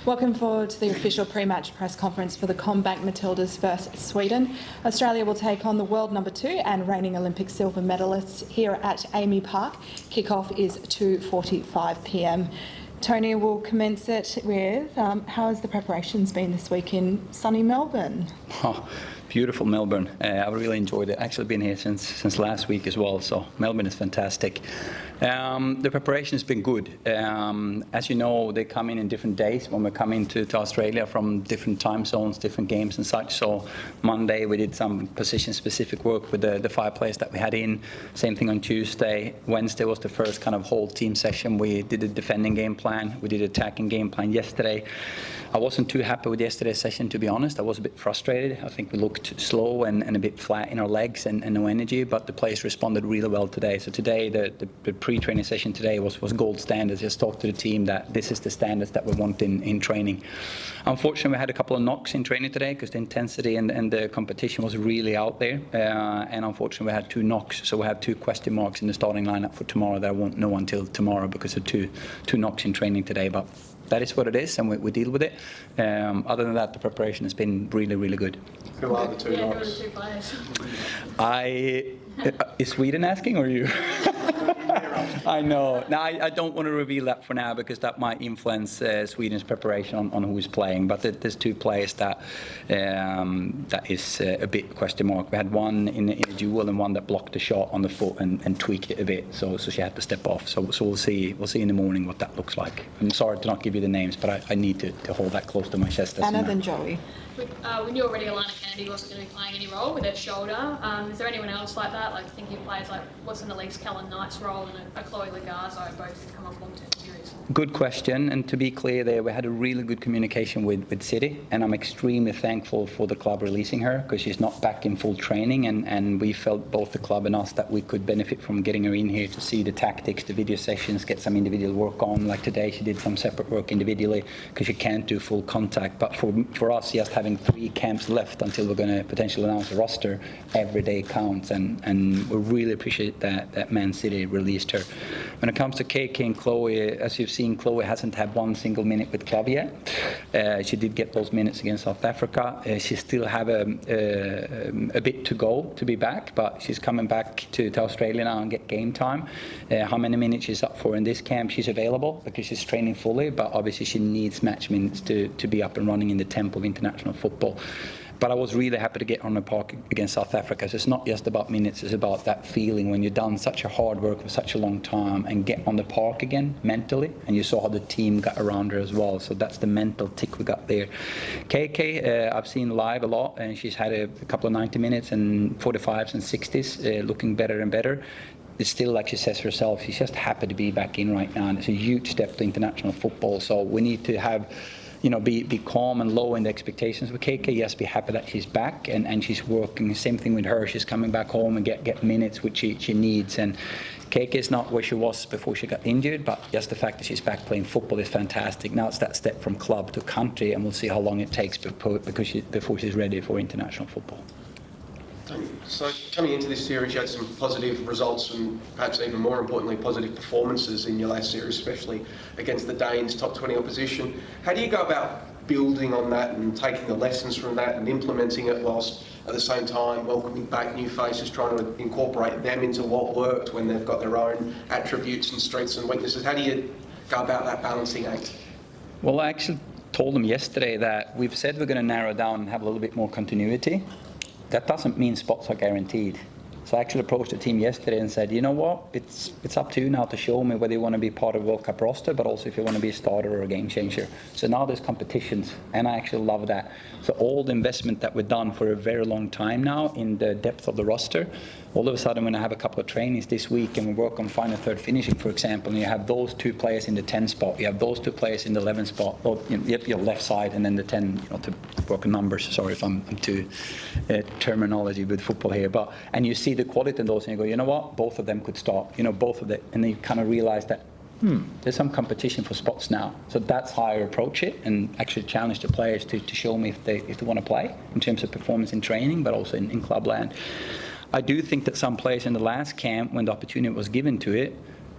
Welcome forward to the official pre-match press conference for the Combank Matildas versus Sweden. Australia will take on the world number 2 and reigning Olympic silver medalists here at Amy Park. Kick-off is 2:45 p.m. Tony will commence it with, how has the preparations been this week in sunny Melbourne? Oh, beautiful Melbourne. I've really enjoyed it. Actually been here since last week as well, so Melbourne is fantastic. The preparation has been good. As you know, they come in different days when we're coming to Australia from different time zones, different games and such. So Monday we did some position-specific work with the 5 players that we had in. Same thing on Tuesday. Wednesday was the first kind of whole team session. We did a defending game plan. We did an attacking game plan yesterday. I wasn't too happy with yesterday's session, to be honest. I was a bit frustrated. I think we looked slow and a bit flat in our legs and no energy, but the players responded really well today. So today, the pre-training session today was gold standard. Just talked to the team that this is the standards that we want in training. Unfortunately, we had a couple of knocks in training today because the intensity and the competition was really out there. And unfortunately, we had 2 knocks. So we have 2 question marks in the starting lineup for tomorrow that I won't know until tomorrow because of two knocks in training today. But that is what it is, and we deal with it. Other than that, the preparation has been really, really good. Who are the 2 knocks? Who are the 2 players? Is Sweden asking or you? I know. Now, I don't want to reveal that for now because that might influence Sweden's preparation on who is playing. But there's 2 players that is a bit question mark. We had one in a duel and one that blocked the shot on the foot and tweaked it a bit. So she had to step off. So we'll see. We'll see in the morning what that looks like. I'm sorry to not give you the names, but I need to hold that close to my chest. Anna, then Joey. We knew already Alana Kennedy wasn't going to be playing any role with her shoulder. Is there anyone else like that? Like thinking of players like what's in Elise Kellen-Knight's role and a Chloe Lagarzo both come off long-term injuries? Good question, and to be clear there, we had a really good communication with City, and I'm extremely thankful for the club releasing her because she's not back in full training, and we felt, both the club and us, that we could benefit from getting her in here to see the tactics, the video sessions, get some individual work on. Like today, she did some separate work individually because she can't do full contact. But for us, just having 3 camps left until we're going to potentially announce a roster, every day counts, and we really appreciate that Man City released her. When it comes to KK and Chloe, as you've seen, Chloe hasn't had 1 single minute with club yet. She did get those minutes against South Africa. She still have a bit to go to be back, but she's coming back to Australia now and get game time. How many minutes she's up for in this camp? She's available because she's training fully, but obviously she needs match minutes to be up and running in the tempo of international football. But I was really happy to get on the park against South Africa. So it's not just about minutes, it's about that feeling when you've done such a hard work for such a long time and get on the park again mentally. And you saw how the team got around her as well. So that's the mental tick we got there. KK, I've seen live a lot, and she's had a couple of 90 minutes and 45s and 60s, looking better and better. It's still, like she says herself, she's just happy to be back in right now. And it's a huge step to international football. So we need to have, be calm and low in the expectations with KK. Yes, be happy that she's back and she's working. Same thing with her. She's coming back home and get minutes which she needs. And KK is not where she was before she got injured, but just the fact that she's back playing football is fantastic. Now it's that step from club to country, and we'll see how long it takes before she's ready for international football. So coming into this series, you had some positive results and perhaps even more importantly, positive performances in your last series, especially against the Danes, top 20 opposition. How do you go about building on that and taking the lessons from that and implementing it whilst at the same time welcoming back new faces, trying to incorporate them into what worked when they've got their own attributes and strengths and weaknesses? How do you go about that balancing act? Well, I actually told them yesterday that we've said we're going to narrow down and have a little bit more continuity. That doesn't mean spots are guaranteed. So I actually approached the team yesterday and said, you know what, it's up to you now to show me whether you want to be part of the World Cup roster, but also if you want to be a starter or a game changer. So now there's competitions, and I actually love that. So all the investment that we've done for a very long time now in the depth of the roster, all of a sudden when I have a couple of trainings this week and we work on final third finishing, for example, and you have those 2 players in the 10 spot, you have those 2 players in the 11 spot, or your left side, and then the 10, to work on numbers. Sorry if I'm too terminology with football here, and you see the quality in those and you go, you know what, both of them could start, both of them, and then you kind of realize that there's some competition for spots now. So that's how I approach it, and actually challenge the players to show me if they want to play in terms of performance in training, but also in clubland. I do think that some players in the last camp, when the opportunity was given to it,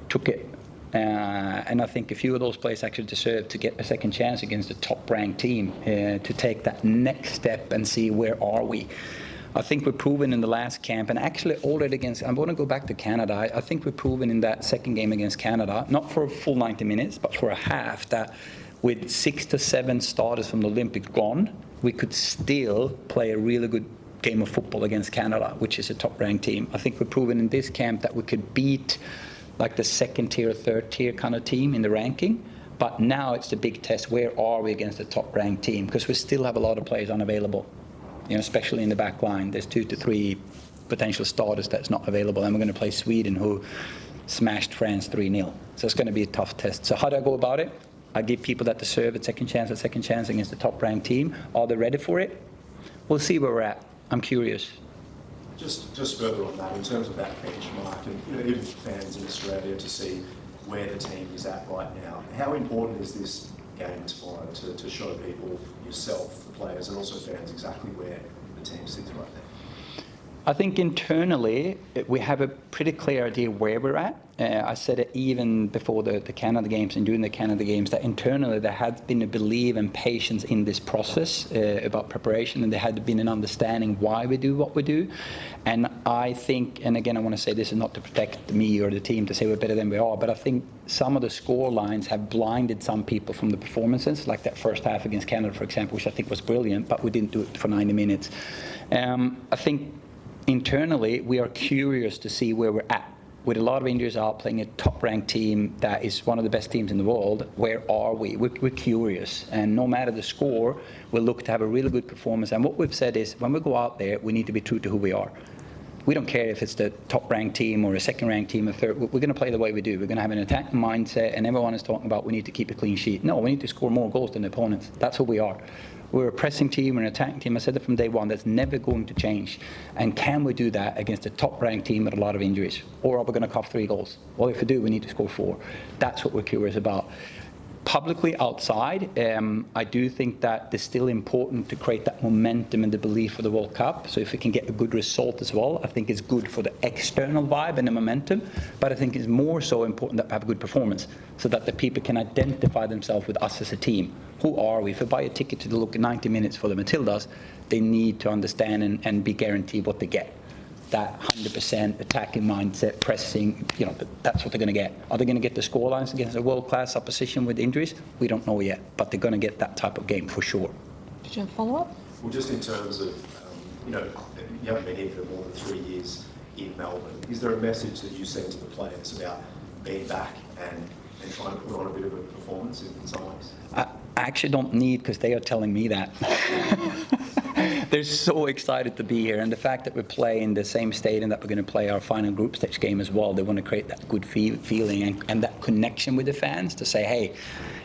took it And I think a few of those players actually deserve to get a second chance against a top-ranked team to take that next step and see where are we. I think we've proven in the last camp, and actually already against, I want to go back to Canada, I think we've proven in that second game against Canada, not for a full 90 minutes, but for a half, that with 6 to 7 starters from the Olympics gone, we could still play a really good game of football against Canada, which is a top-ranked team. I think we've proven in this camp that we could beat like the second tier, third tier kind of team in the ranking. But now it's the big test. Where are we against a top-ranked team? Because we still have a lot of players unavailable, especially in the back line. There's 2 to 3 potential starters that's not available. And we're going to play Sweden, who smashed France 3-0. So it's going to be a tough test. So how do I go about it? I give people that deserve a second chance against a top-ranked team. Are they ready for it? We'll see where we're at. I'm curious. Just further on that, in terms of that benchmark, and even for fans in Australia to see where the team is at right now, how important is this game tomorrow to show people, yourself, the players, and also fans exactly where the team sits right now? I think internally we have a pretty clear idea where we're at. I said it even before the Canada games and during the Canada games, that internally there had been a belief and patience in this process about preparation, and there had been an understanding why we do what we do. And I think, and again I want to say this is not to protect me or the team to say we're better than we are, but I think some of the score lines have blinded some people from the performances, like that first half against Canada, for example, which I think was brilliant, but we didn't do it for 90 minutes. I think internally, we are curious to see where we're at. With a lot of injuries out, playing a top-ranked team that is one of the best teams in the world, where are we? We're curious. And no matter the score, we'll look to have a really good performance. And what we've said is, when we go out there, we need to be true to who we are. We don't care if it's the top-ranked team or a second-ranked team or third. We're going to play the way we do. We're going to have an attacking mindset, and everyone is talking about we need to keep a clean sheet. No, we need to score more goals than the opponents. That's who we are. We're a pressing team, we're an attacking team. I said it from day one, that's never going to change. And can we do that against a top-ranked team with a lot of injuries? Or are we going to cough 3 goals? Well, if we do, we need to score 4. That's what we're curious about. Publicly outside, I do think that it's still important to create that momentum and the belief for the World Cup. So if we can get a good result as well, I think it's good for the external vibe and the momentum. But I think it's more so important that we have a good performance so that the people can identify themselves with us as a team. Who are we? If we buy a ticket to look at 90 minutes for the Matildas, they need to understand and be guaranteed what they get. That 100% attacking mindset, pressing, that's what they're going to get. Are they going to get the scorelines against a world-class opposition with injuries? We don't know yet, but they're going to get that type of game for sure. Did you have a follow-up? Well, just in terms of, you haven't been here for more than 3 years in Melbourne. Is there a message that you send to the players about being back and trying to put on a bit of a performance in some ways? I actually don't need, because they are telling me that. They're so excited to be here, and the fact that we play in the same stadium that we're going to play our final group stage game as well, they want to create that good feeling and that connection with the fans to say, hey,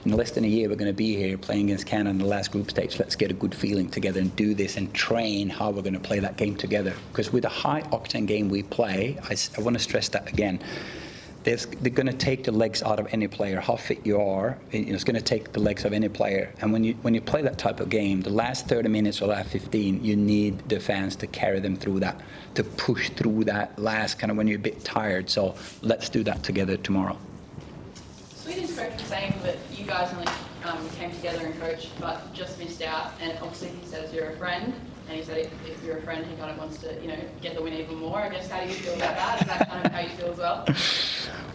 in less than a year we're going to be here playing against Canada in the last group stage. Let's get a good feeling together and do this and train how we're going to play that game together. Because with the high octane game we play, I want to stress that again. They're going to take the legs out of any player. How fit you are, it's going to take the legs of any player. And when you play that type of game, the last 30 minutes or last 15, you need the fans to carry them through that, to push through that last kind of when you're a bit tired. So let's do that together tomorrow. Sweden's correct in saying that you guys only came together and coached, but just missed out. And obviously he says you're a friend. And he said if you're a friend, he kind of wants to, get the win even more. I guess, how do you feel about that? Is that kind of how you feel as well?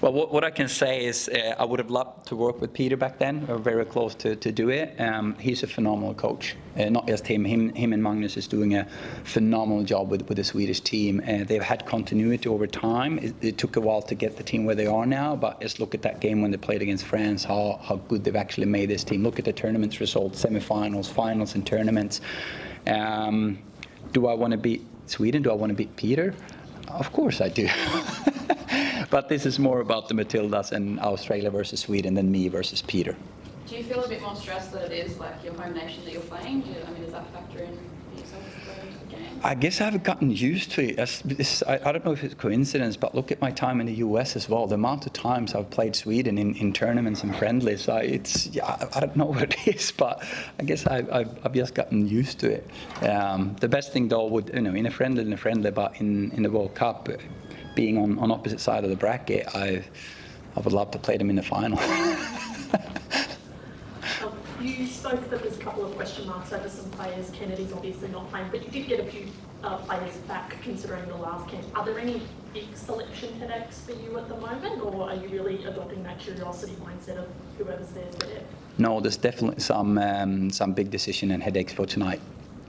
Well, what I can say is I would have loved to work with Peter back then. We were very close to do it. He's a phenomenal coach. Not just him and Magnus is doing a phenomenal job with the Swedish team. They've had continuity over time. It took a while to get the team where they are now, but just look at that game when they played against France, how good they've actually made this team. Look at the tournament's results, semi-finals, finals and tournaments. Do I want to beat Sweden? Do I want to beat Peter? Of course I do. But this is more about the Matildas and Australia versus Sweden than me versus Peter. Do you feel a bit more stressed that it is like your home nation that you're playing? Does that factor in for yourself as well into the game? I guess I've gotten used to it. I don't know if it's coincidence, but look at my time in the US as well. The amount of times I've played Sweden in tournaments and friendlies, I don't know what it is, but I guess I've just gotten used to it. The best thing though would, in a friendly, but in the World Cup, being on opposite side of the bracket, I would love to play them in the final. You spoke that there's a couple of question marks over some players. Kennedy's obviously not playing, but you did get a few players back considering the last camp. Are there any big selection headaches for you at the moment, or are you really adopting that curiosity mindset of whoever's there's there? No, there's definitely some big decision and headaches for tonight.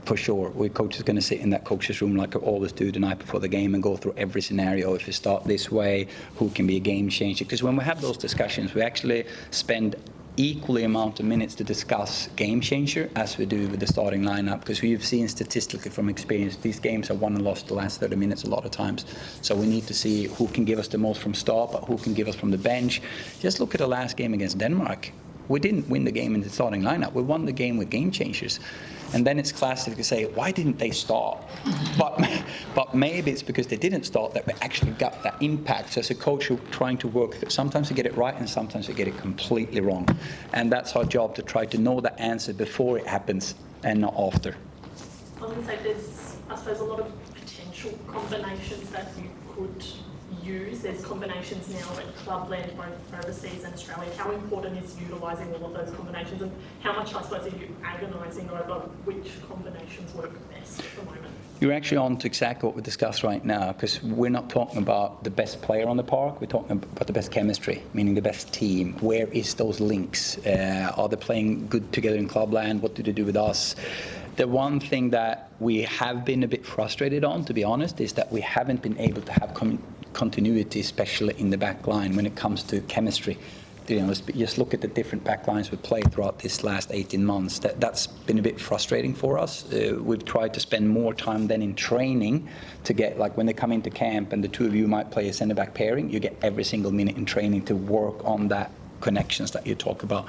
For sure, we coach is going to sit in that coach's room like I always do the night before the game and go through every scenario. If you start this way, who can be a game changer? Because when we have those discussions, we actually spend equally amount of minutes to discuss game changer as we do with the starting lineup, because we've seen statistically from experience these games are won and lost the last 30 minutes a lot of times. So we need to see who can give us the most from start, but who can give us from the bench. Just look at the last game against Denmark. We didn't win the game in the starting lineup. We won the game with game changers. And then it's classic to say, why didn't they start? But maybe it's because they didn't start that we actually got that impact. So as a coach, you're trying to work, sometimes you get it right and sometimes you get it completely wrong. And that's our job, to try to know the answer before it happens and not after. I was going to say there's, I suppose, a lot of potential combinations that you could use. There's combinations now at clubland, both overseas and Australia. How important is utilising all of those combinations, and how much, I suppose, are you agonising over which combinations work best at the moment? You're actually on to exactly what we discussed right now, because we're not talking about the best player on the park, we're talking about the best chemistry, meaning the best team. Where is those links? Are they playing good together in clubland? What do they do with us? The one thing that we have been a bit frustrated on, to be honest, is that we haven't been able to have continuity, especially in the back line when it comes to chemistry. You know, just look at the different back lines we played throughout this last 18 months. That's been a bit frustrating for us. We've tried to spend more time than in training to get, like when they come into camp and the two of you might play a centre-back pairing, you get every single minute in training to work on that connections that you talk about.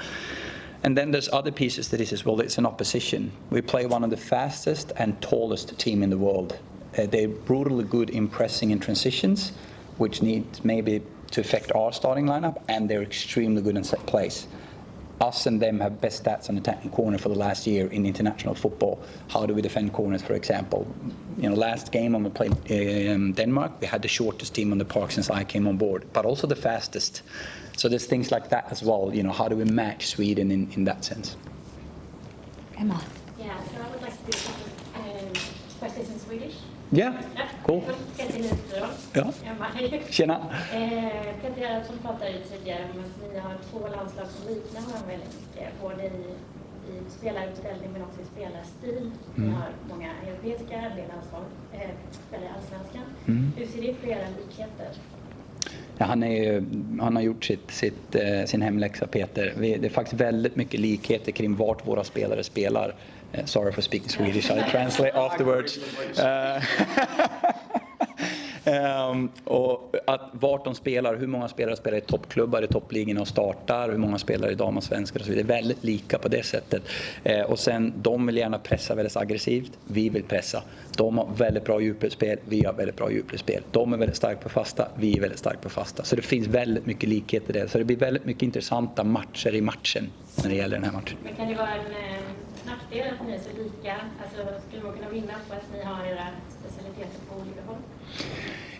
And then there's other pieces to this as well. It's an opposition. We play one of the fastest and tallest team in the world. They're brutally good in pressing and transitions, which needs maybe to affect our starting lineup, and they're extremely good in set plays. Us and them have best stats on attacking corner for the last year in international football. How do we defend corners, for example? You know, last game when we played Denmark, we had the shortest team on the park since I came on board, but also the fastest. So there's things like that as well. You know, how do we match Sweden in that sense? Emma. Yeah, so I would like to do some questions in Swedish. Yeah, cool. Ja. Tjena. Peter Gerhardsson pratade tidigare om att ni har två landslag som liknar varandra väldigt mycket, både i spelarutställning men också i spelarstil. Ni har många europeiska landslag, spelar i Allsvenskan. Hur ser det ut för era likheter? Ja, han har gjort sin hemläxa, Peter. Det är faktiskt väldigt mycket likheter kring vart våra spelare spelar. Sorry for speaking Swedish, I'll translate afterwards. Och att vart de spelar, hur många spelare spelar i toppklubbar i toppligorna och startar, hur många spelar i damallsvenskan och så vidare. Det är väldigt lika på det sättet. Och sen, de vill gärna pressa väldigt aggressivt, vi vill pressa. De har väldigt bra djupledsspel, vi har väldigt bra djupledsspel. De är väldigt starka på fasta, vi är väldigt starka på fasta. Så det finns väldigt mycket likheter där. Så det blir väldigt mycket intressanta matcher i matchen när det gäller den här matchen. Men kan det vara en nackdel att ni är så lika? Alltså, skulle man kunna vinna på att ni har era specialiteter på olika håll?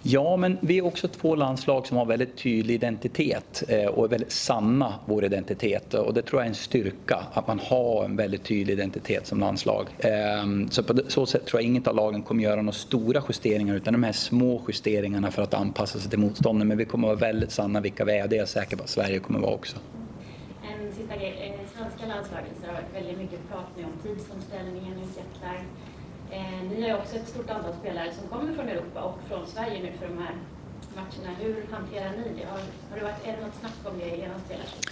Ja, men vi är också två landslag som har väldigt tydlig identitet och är väldigt sanna vår identitet. Och det tror jag är en styrka, att man har en väldigt tydlig identitet som landslag. Så på så sätt tror jag inget av lagen kommer göra några stora justeringar, utan de här små justeringarna för att anpassa sig till motstånden. Men vi kommer vara väldigt sanna vilka vi är, det är jag säker på att Sverige kommer vara också. En sista grej, svenska landslaget så har det varit väldigt mycket prat nu om tidsomställningen och jetlag. Ni har ju också ett stort antal spelare som kommer från Europa och från Sverige nu för de här matcherna. Hur hanterar ni det? Är det något snack om det i er spelartid?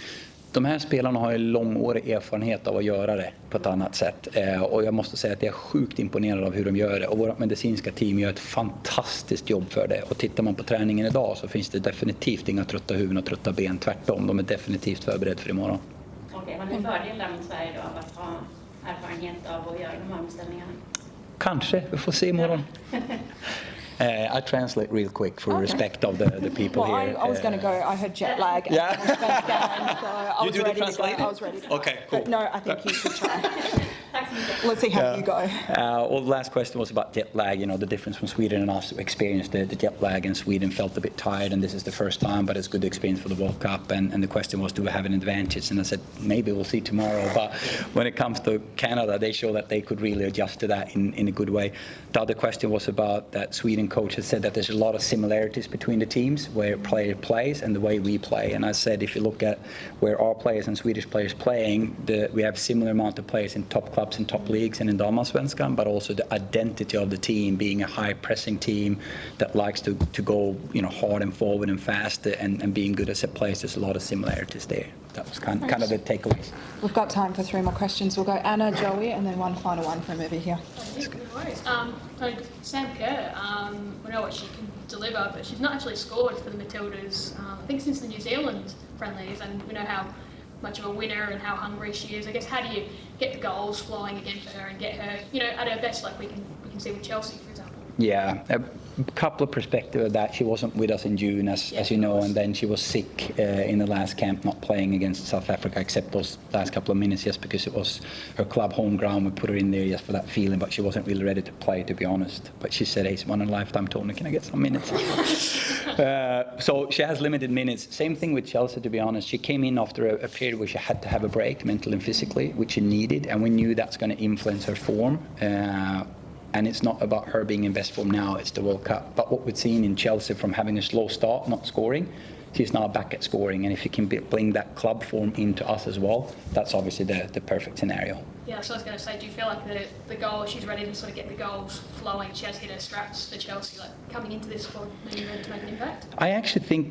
De här spelarna har ju långårig erfarenhet av att göra det på ett annat sätt. Och jag måste säga att jag är sjukt imponerad av hur de gör det. Och vårt medicinska team gör ett fantastiskt jobb för det. Och tittar man på träningen idag så finns det definitivt inga trötta huvuden och trötta ben. Tvärtom, de är definitivt förberedda för imorgon. Okej, har ni fördelar mot Sverige då av att ha erfarenhet av att göra de här omställningarna? Kanske, vi får se imorgon. I translate real quick for respect of the people here. I was going to go. I heard jet lag. And Yeah. so I was ready to go. I was ready to go. Okay, cool. But no, I think you should try. Tack så mycket. Let's see how you go. Well, the last question was about jet lag, the difference from Sweden and us. We experienced the jet lag, and Sweden felt a bit tired, and this is the first time, but it's good experience for the World Cup. And the question was, do we have an advantage? And I said, maybe we'll see tomorrow. But when it comes to Canada, they show that they could really adjust to that in a good way. The other question was about that Sweden coach has said that there's a lot of similarities between the teams where player plays and the way we play. And I said, if you look at where our players and Swedish players playing, we have similar amount of players in top clubs and top leagues and in Damallsvenskan, but also the identity of the team being a high pressing team that likes to go hard and forward and fast and being good as a player. There's a lot of similarities there. That was kind of the takeaways. We've got time for 3 more questions. We'll go Anna, Joey, and then one final one from over here. Sam Kerr, we know what she can deliver, but she's not actually scored for the Matildas, I think since the New Zealand friendlies, and we know how much of a winner and how hungry she is. I guess, how do you get the goals flowing again for her and get her, at her best, like we can see with Chelsea, for example? Yeah, a couple of perspective of that. She wasn't with us in June, as you know, and then she was sick in the last camp, not playing against South Africa, except those last couple of minutes, just because it was her club home ground. We put her in there just for that feeling, but she wasn't really ready to play, to be honest. But she said, hey, it's one in a lifetime tournament, can I get some minutes? So she has limited minutes. Same thing with Chelsea, to be honest. She came in after a period where she had to have a break, mentally and physically, which she needed, and we knew that's going to influence her form. And it's not about her being in best form now, it's the World Cup. But what we've seen in Chelsea from having a slow start, not scoring, she's now back at scoring. And if you can bring that club form into us as well, that's obviously the perfect scenario. Yeah, so I was going to say, do you feel like the goal, she's ready to sort of get the goals flowing? She has hit her straps for Chelsea, like coming into this squad, maybe ready to make an impact? I actually think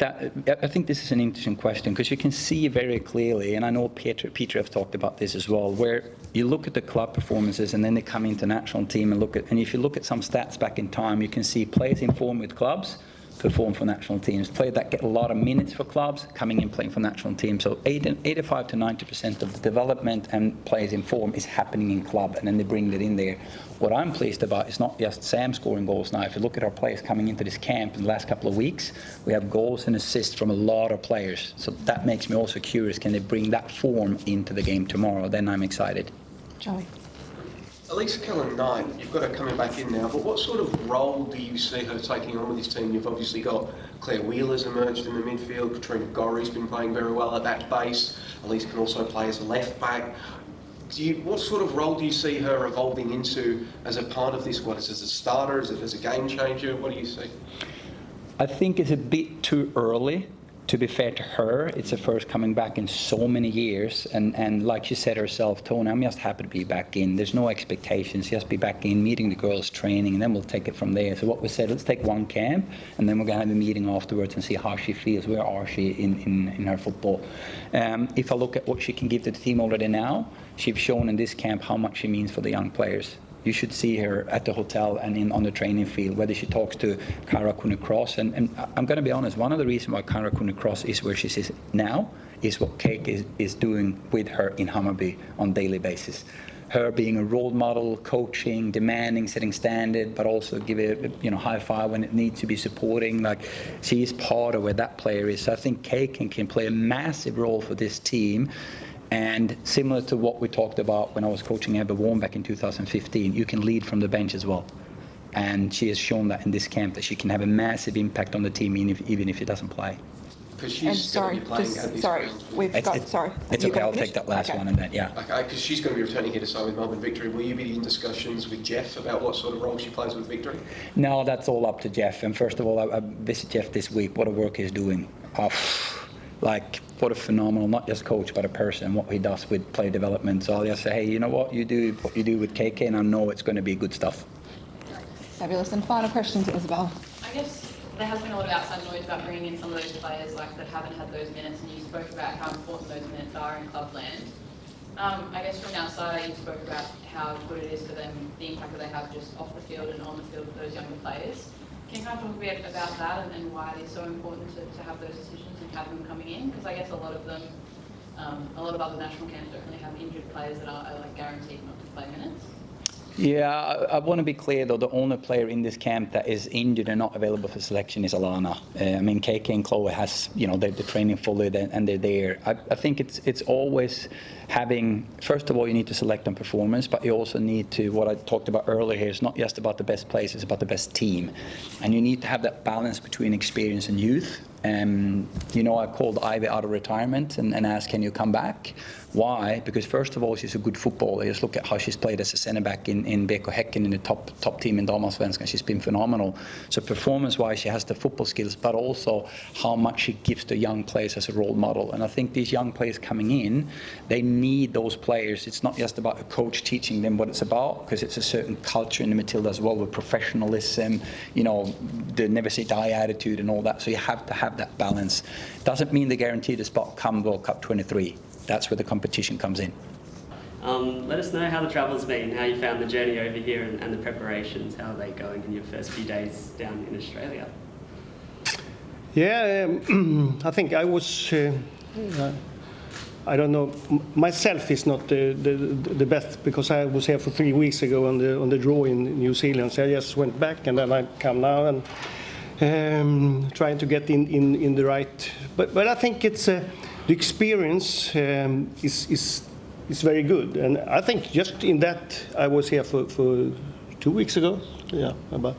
this is an interesting question, because you can see very clearly, and I know Peter have talked about this as well, where you look at the club performances and then they come into national team and if you look at some stats back in time, you can see players in form with clubs perform for national teams, players that get a lot of minutes for clubs coming in playing for national teams. So 85 to 90% of the development and players in form is happening in club, and then they bring that in there. What I'm pleased about is not just Sam scoring goals now. If you look at our players coming into this camp in the last couple of weeks, we have goals and assists from a lot of players. So that makes me also curious, can they bring that form into the game tomorrow? Then I'm excited. Joey. Elise Kellen-Knight, you've got her coming back in now, but what sort of role do you see her taking on with this team? You've obviously got Claire Wheeler's emerged in the midfield, Katrina Gorry's been playing very well at that base, Elise can also play as a left back. What sort of role do you see her evolving into as a part of this squad? Is it as a starter, is it as a game changer? What do you see? I think it's a bit too early. To be fair to her, it's the first coming back in so many years, and like she said herself, Tony, I'm just happy to be back in. There's no expectations, just be back in, meeting the girls, training, and then we'll take it from there. So what we said, let's take one camp, and then we're going to have a meeting afterwards and see how she feels, where are she in her football. If I look at what she can give to the team already now, she's shown in this camp how much she means for the young players. You should see her at the hotel and on the training field, whether she talks to Kara Kunikross. And I'm going to be honest, one of the reasons why Kara Kunikross is where she is now is what Kate is doing with her in Hammarby on a daily basis. Her being a role model, coaching, demanding, setting standard, but also give it high five when it needs to be supporting. Like, she is part of where that player is. So I think Kate can play a massive role for this team. And similar to what we talked about when I was coaching Ebba Warren back in 2015, you can lead from the bench as well. And she has shown that in this camp, that she can have a massive impact on the team even if she doesn't play. Because she's going to be playing at this ground. It's okay, I'll take that last one and then, yeah. Okay, because she's going to be returning here to sign with Melbourne Victory. Will you be in discussions with Jeff about what sort of role she plays with Victory? No, that's all up to Jeff. And first of all, I visit Jeff this week. What a work he's doing. What a phenomenal, not just coach, but a person, what he does with play development. So I'll just say, hey, you know what you do with KK, and I know it's going to be good stuff. Fabulous. And final questions, Isabel. I guess there has been a lot of outside noise about bringing in some of those players that haven't had those minutes, and you spoke about how important those minutes are in clubland. I guess from outside, you spoke about how good it is for them, the impact that they have just off the field and on the field for those younger players. Can you kind of talk a bit about that and why it is so important to have those decisions and have them coming in? Because I guess a lot of them, a lot of other national camps don't really have injured players that are guaranteed not to play minutes. Yeah, I want to be clear though, the only player in this camp that is injured and not available for selection is Alana. I mean, KK and Chloe has, they're training fully and they're there. I think it's always having, first of all, you need to select on performance, but you also need to, what I talked about earlier here, is not just about the best players, it's about the best team. And you need to have that balance between experience and youth. I called Ivy out of retirement and asked, can you come back? Why? Because first of all, she's a good footballer. Just look at how she's played as a centre back in BK Häcken in the top team in Damallsvenskan. She's been phenomenal. So performance-wise, she has the football skills, but also how much she gives to young players as a role model. And I think these young players coming in, they need those players. It's not just about a coach teaching them what it's about, because it's a certain culture in the Matildas as well with professionalism, the never say die attitude and all that. So you have to have that balance. Doesn't mean they guarantee the spot come World Cup 23. That's where the competition comes in. Let us know how the travel's been, how you found the journey over here and the preparations. How are they going in your first few days down in Australia? Yeah, I think I was, I don't know, myself is not the best, because I was here for 3 weeks ago on the draw in New Zealand. So I just went back, and then I come now and trying to get in the right. But I think it's the experience is very good, and I think just in that I was here for 2 weeks ago. Yeah, but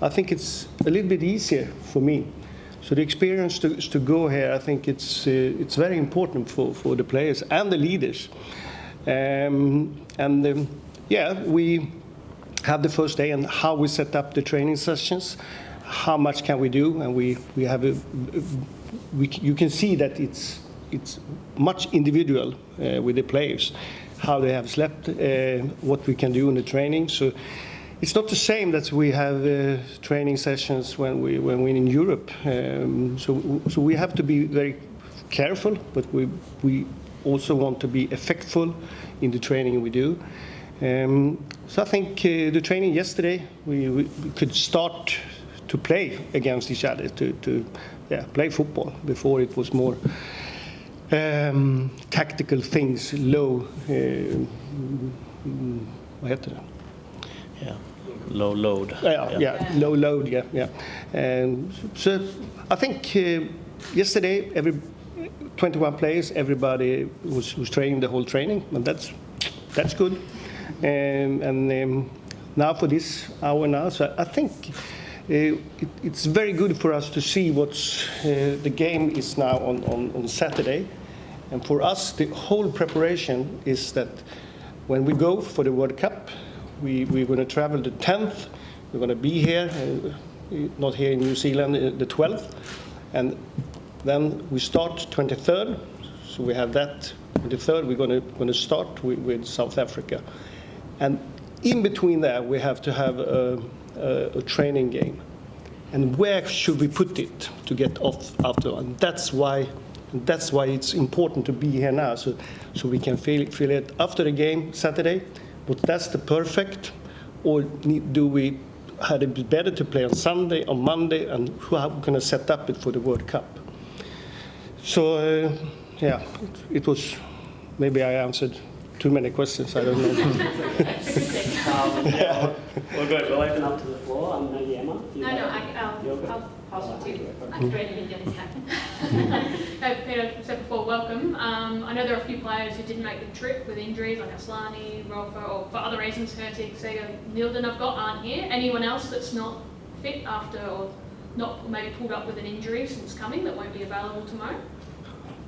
I think it's a little bit easier for me. So the experience to go here, I think it's very important for the players and the leaders. We have the first day and how we set up the training sessions, how much can we do, and we have you can see that it's much individual with the players, how they have slept, what we can do in the training. So it's not the same that we have training sessions when we're in Europe. So we have to be very careful, but we also want to be effectful in the training we do. So I think the training yesterday, we could start to play against each other, to play football. Before it was more tactical things, low, vad heter det? Yeah, low load. Low load, yeah. So I think yesterday, 21 players, everybody was training the whole training, and that's good. And now for this hour now, so I think it's very good for us to see what's the game is now on Saturday. And for us, the whole preparation is that when we go for the World Cup, we're going to travel the 10th. We're going to be here, not here in New Zealand, the 12th. And then we start 23rd. So we have that. The 3rd, we're going to start with South Africa. And in between there, we have to have a training game. And where should we put it to get off after? And that's why it's important to be here now, so we can feel it after the game Saturday. But that's the perfect, or do we had it better to play on Sunday, on Monday, and how are we going to set up it for the World Cup? So it was, maybe I answered too many questions, I don't know. We'll open up to the floor. Maybe Emma? I'll pass it to I'm ready to get this happen. Peter said before, welcome. I know there are a few players who didn't make the trip with injuries, like Aslani, Rolfo, or for other reasons, Hurtig, Sega, Nilden I've got aren't here. Anyone else that's not fit after, or not maybe pulled up with an injury since coming, that won't be available tomorrow?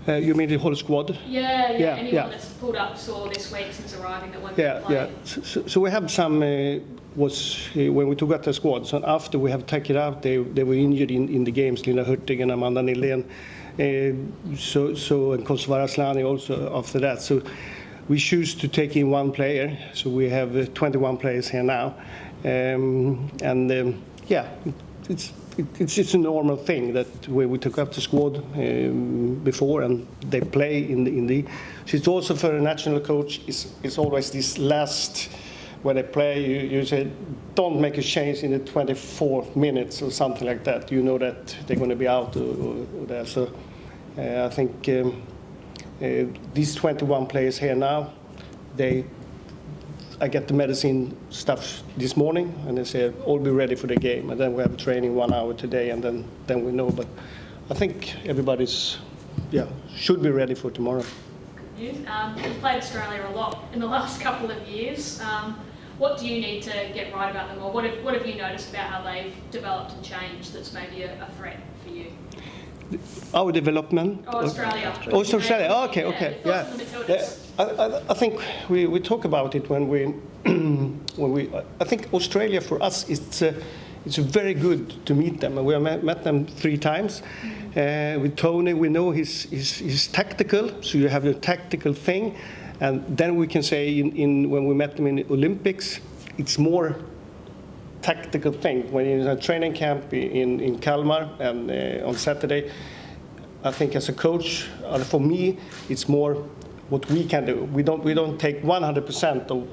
You mean the whole squad? Yeah. Anyone that's pulled up sore this week since arriving that won't be playing? Yeah. So we have some, when we took out the squad, so after we have taken it out, they were injured in the games, Lina Hurtig and Amanda Nilden. And Kosovare Aslani also after that. So we choose to take in one player. So we have 21 players here now. It's just a normal thing that we took up the squad before, and they play in the. So it's also for a national coach. It's always this last when they play. You say don't make a change in the 24th minutes or something like that. You know that they're going to be out or there. So I think these 21 players here now, I get the medicine stuff this morning, and they say, all be ready for the game. And then we have training 1 hour today, and then we know. But I think everybody's, should be ready for tomorrow. You've played Australia a lot in the last couple of years. What do you need to get right about them, or what have you noticed about how they've developed and changed that's maybe a threat for you? Our development? Australia. Australia. Oh, okay. Yeah. I think we talk about it when we. I think Australia for us it's very good to meet them, and we have met them 3 times. With Tony, we know he's tactical, so you have a tactical thing, and then we can say when we met them in the Olympics, it's more tactical thing. When in a training camp in Kalmar and on Saturday, I think as a coach, for me, it's more what we can do. We don't take 100% of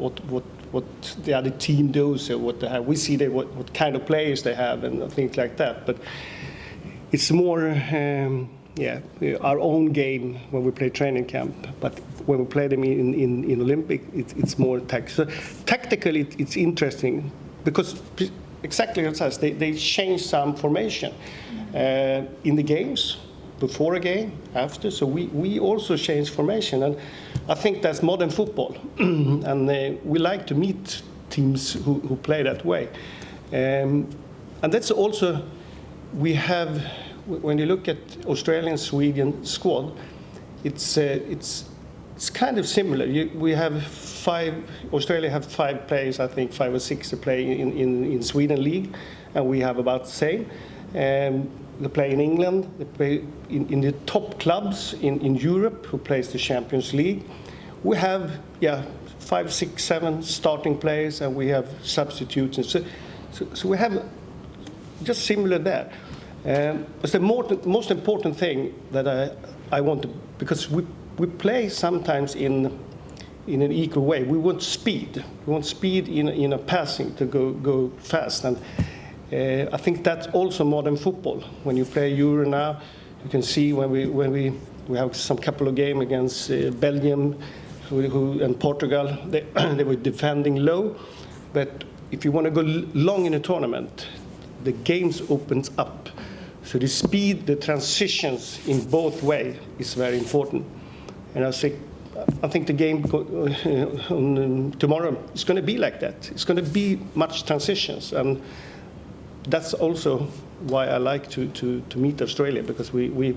what the other team does or what they have. We see what kind of players they have and things like that. But it's more our own game when we play training camp. But when we play them in Olympic, it's more tactical. So tactically, it's interesting because exactly as us, they change some formation in the games. Before a game, after, so we also change formation, and I think that's modern football, and we like to meet teams who play that way, and that's also we have when you look at Australian Sweden squad, it's kind of similar. We have 5. Australia have 5 players, I think 5 or 6 to play in Sweden league, and we have about the same. They play in England, they play in the top clubs in Europe who plays the Champions League. We have 5, 6, 7 starting players, and we have substitutes. And so we have just similar there. But the most important thing that I want to, because we play sometimes in an equal way. We want speed. We want speed in a passing to go fast. And I think that's also modern football. When you play Euro now, you can see when we have some couple of games against Belgium and Portugal, they were defending low. But if you want to go long in a tournament, the games opens up. So the speed, the transitions in both ways is very important. And I think the game tomorrow is going to be like that. It's going to be much transitions, and that's also why I like to meet Australia, because we're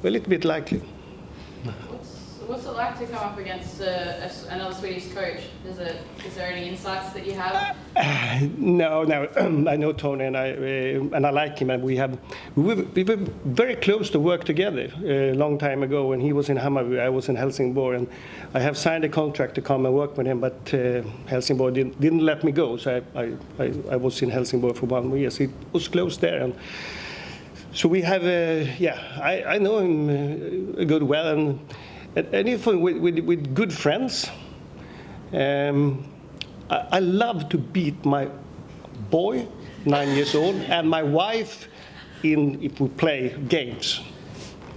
a little bit likely. What's it like to come up against another Swedish coach? Is there any insights that you have? No. I know Tony, and I like him, and we were very close to work together a long time ago when he was in Hammarby. I was in Helsingborg, and I have signed a contract to come and work with him, but Helsingborg didn't let me go, so I was in Helsingborg for 1 year. So it was close there, and so we have I know him good well, and even with good friends. I love to beat my boy, 9 years old, and my wife if we play games.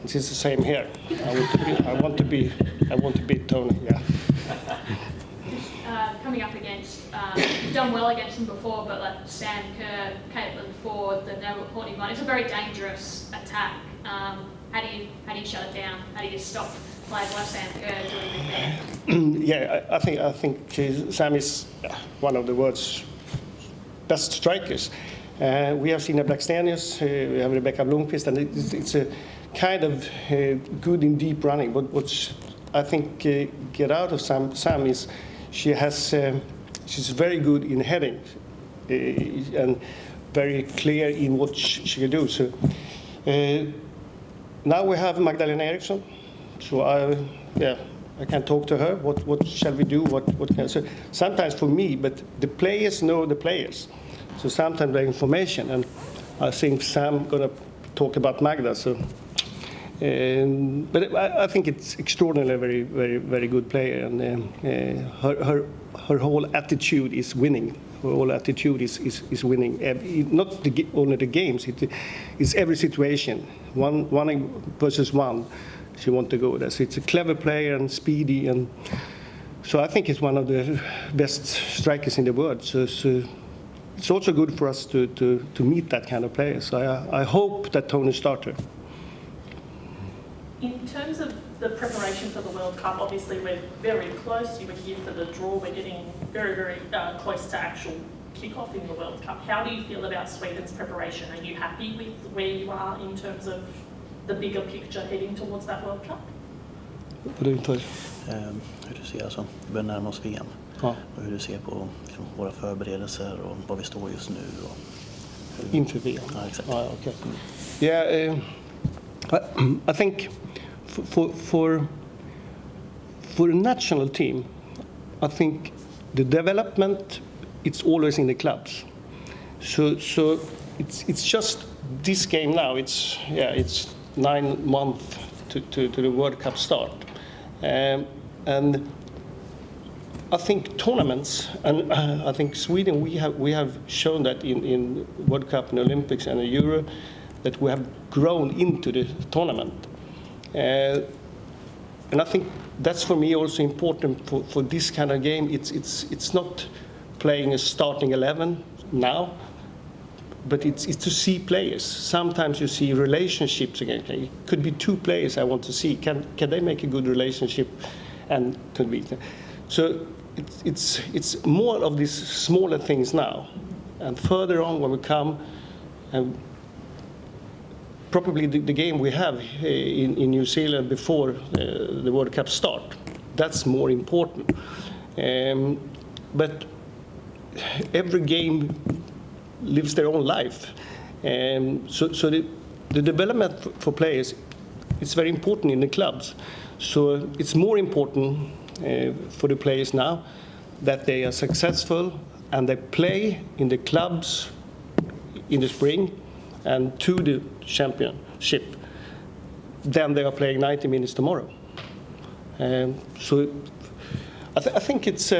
It's the same here. I want to beat Tony. Yeah. Coming up against, you've done well against them before, but like Sam Kerr, Caitlin Ford, the Noah Courtney one, it's a very dangerous attack. How do you shut it down? How do you stop players like Sam Kerr doing it there? I think Sam is one of the world's best strikers. We have Stina Blackstenius, we have Rebecca Blomqvist, and it's a kind of good in deep running. But what I think get out of Sam is she's very good in heading and very clear in what she can do. So now we have Magdalena Eriksson. So I can talk to her. What shall we do? So sometimes for me, but the players know the players. So sometimes the information, and I think Sam gonna talk about Magda. So, but I think it's extraordinarily very, very good player, and her whole attitude is winning. Her whole attitude is winning. Not only the games, it's every situation. One versus one. She wants to go there. So it's a clever player and speedy, and So I think he's one of the best strikers in the world. So it's also good for us to meet that kind of player. So I hope that Tony starter. In terms of the preparation for the World Cup, obviously we're very close. You were here for the draw. We're getting very, very close to actual kick-off in the World Cup. How do you feel about Sweden's preparation? Are you happy with where you are in terms of the bigger picture heading towards that World Cup? Vad är det för? Hur du ser alltså, vi börjar närma oss VM. Ja. Och hur du ser på liksom, våra förberedelser och var vi står just nu. Och Inför VM? Ja, exakt. Okay. Yeah, I think for a national team, I think the development, it's always in the clubs. So it's just this game now. It's 9 months to the World Cup start, and I think tournaments, and I think Sweden, we have shown that in World Cup and Olympics and the Euro, that we have grown into the tournament, and I think that's for me also important for this kind of game. It's not playing a starting 11 now, but it's to see players. Sometimes you see relationships again. It could be 2 players I want to see. Can they make a good relationship and could be. So it's more of these smaller things now, and further on when we come, and probably the game we have in New Zealand before the World Cup start, that's more important. But every game lives their own life, so the development for players, it's very important in the clubs. So it's more important for the players now that they are successful and they play in the clubs in the spring and to the championship. Then they are playing 90 minutes tomorrow. So I think it's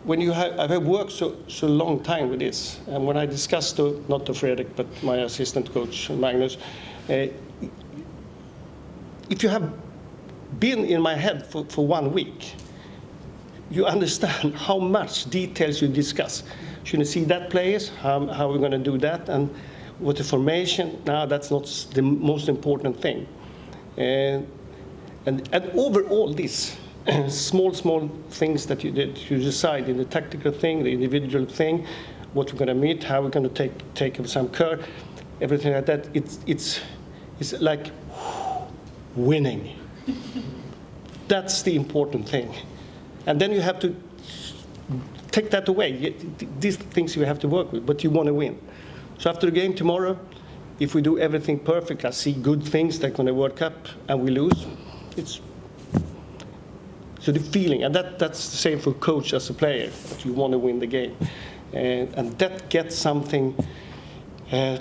when you have, I have worked so long time with this, and when I discussed not to Fredrik but my assistant coach Magnus, if you have been in my head for 1 week, you understand how much details you discuss. Should you see that players, how we're going to do that, and what the formation. Now that's not the most important thing. And over all this small things that you decide in the tactical thing, the individual thing, what we're going to meet, how we're going to take some curve, everything like that. It's like winning. That's the important thing. And then you have to take that away. These things you have to work with, but you want to win. So after the game tomorrow, if we do everything perfect, I see good things like on the World Cup, and we lose, so the feeling, and that's the same for coach as a player, that you want to win the game. And that gets something,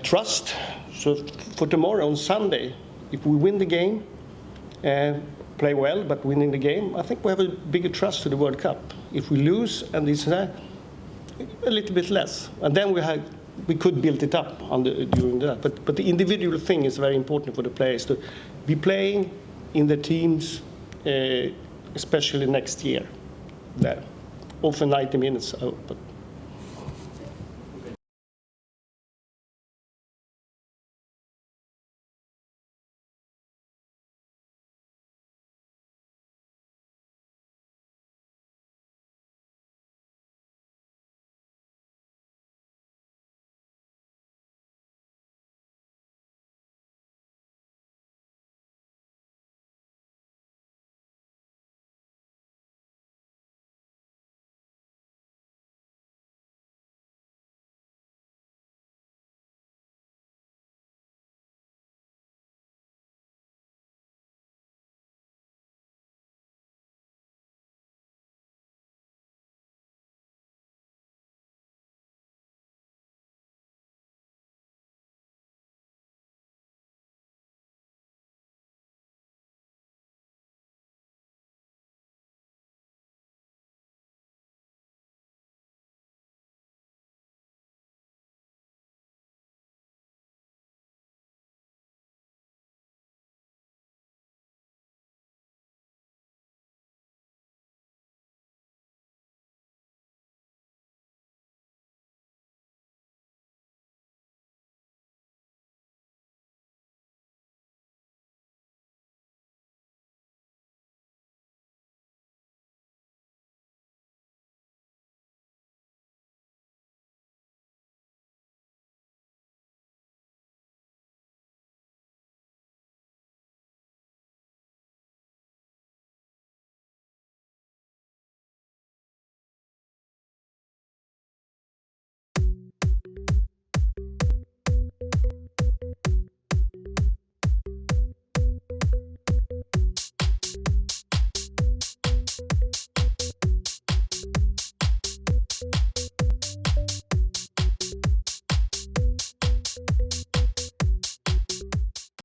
trust. So for tomorrow on Sunday, if we win the game, play well, but winning the game, I think we have a bigger trust to the World Cup. If we lose and this and that, a little bit less. And then we could build it up during that. But the individual thing is very important for the players to be playing in the teams, especially next year. There, often 90 minutes. But